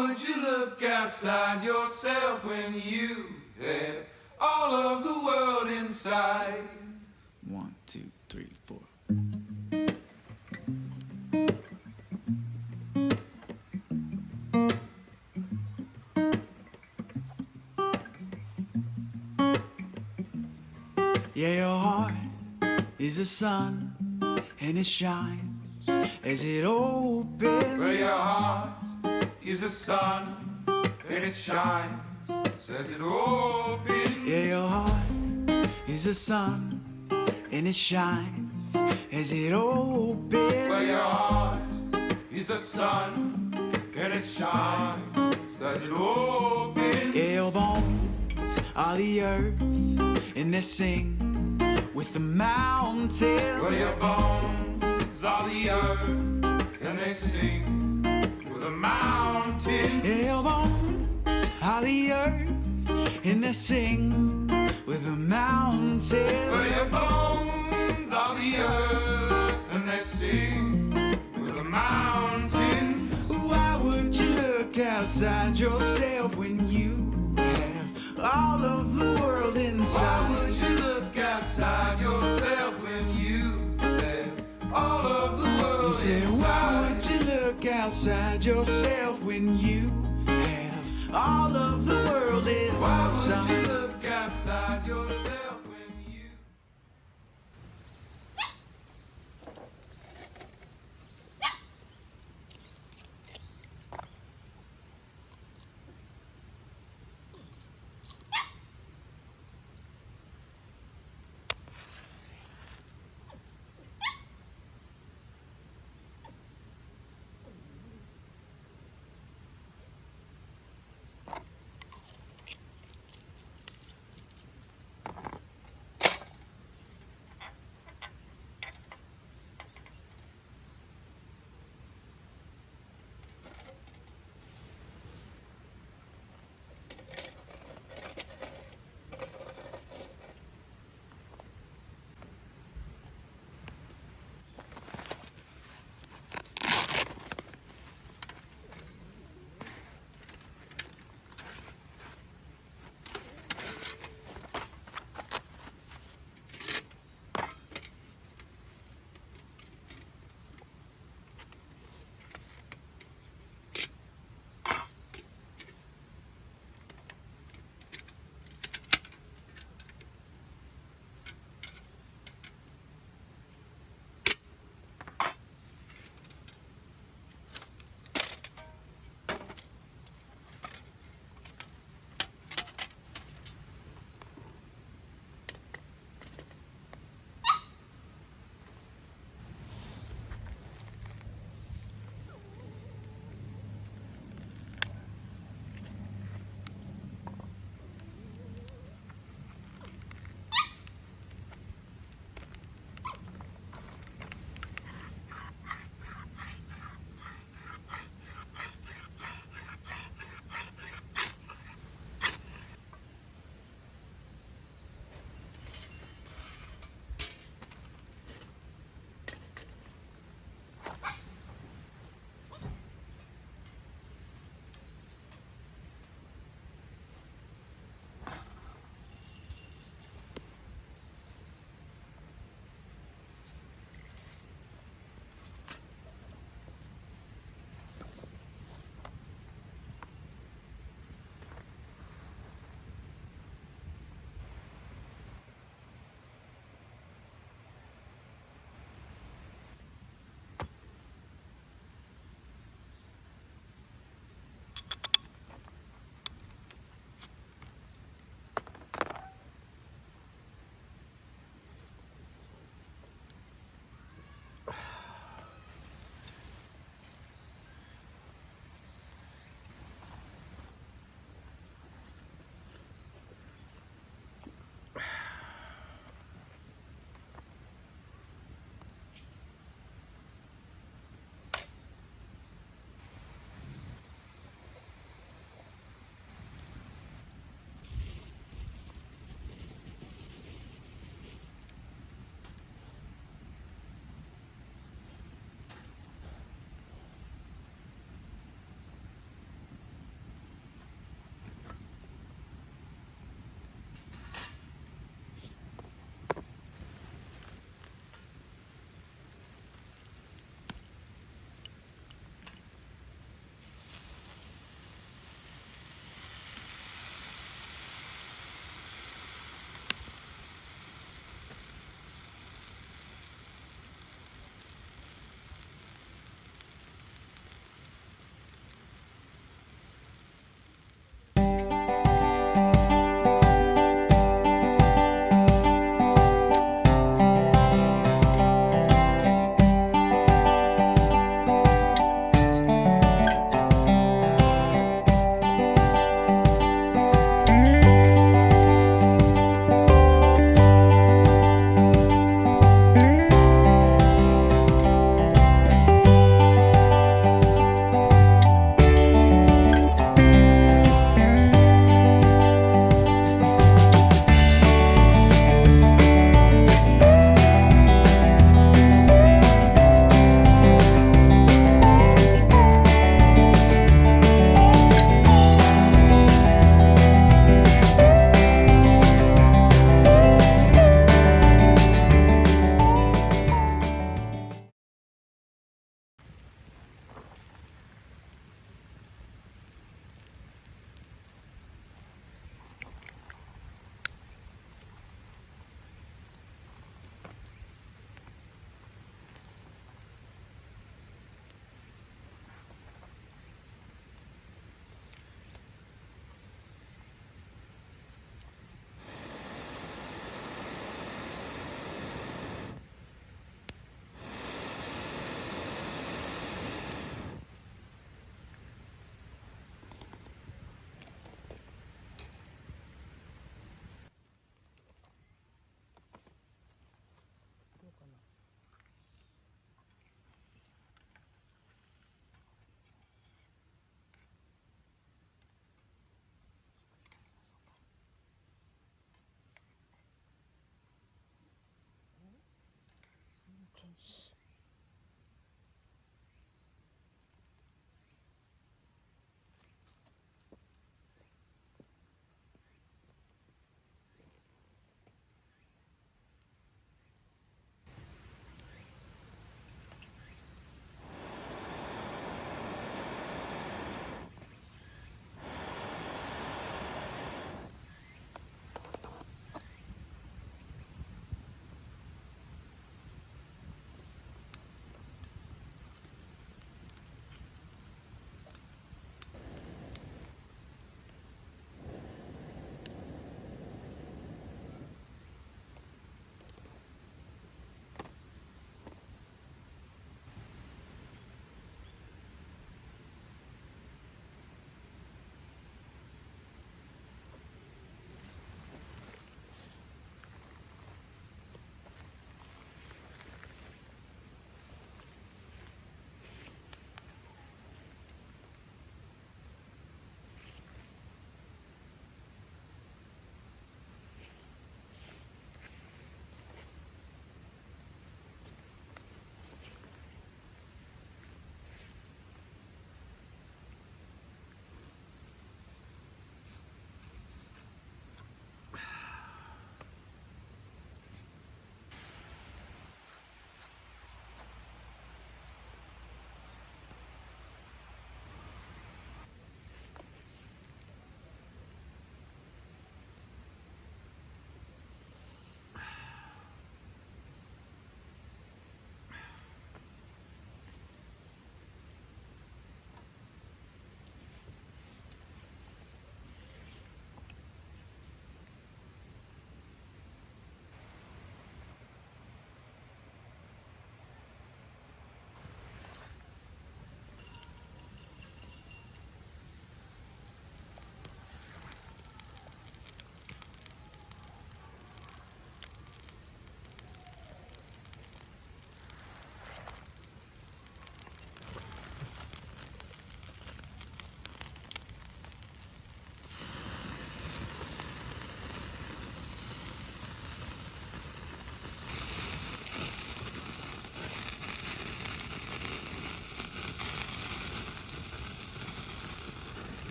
would you look outside yourself when you have all of the world inside? 1, 2, 3, 4. Yeah, your heart is a sun, and it shines as it opens. Well, your heart is a sun, and it shines as it opens. Yeah, your heart is a sun, and it shines as it opens. Well, your heart is a sun, and it shines as it opens. Yeah, your bones are the earth, and they sing with the mountains. Well, your bones are the earth, and they sing with the mountains. Yeah, your bones are the earth, and they sing with the mountains. Well, your bones are the earth, and they sing with the mountains. Why would you look outside yourself when you have all of the world inside? Why would you look outside yourself when you have all of the world Say, why inside? would you look outside yourself when you have all of the world inside? Why would you look outside yourself when you... 개씨.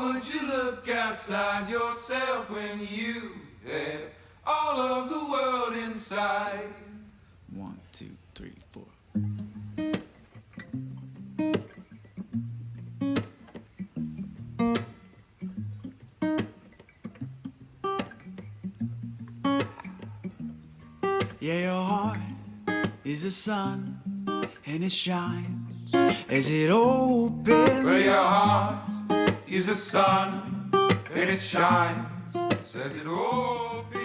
would you look outside yourself when you have all of the world inside? 1, 2, 3, 4. Yeah, your heart is a sun, and it shines as it opens. Where your heart is a sun, and it shines, says it opens.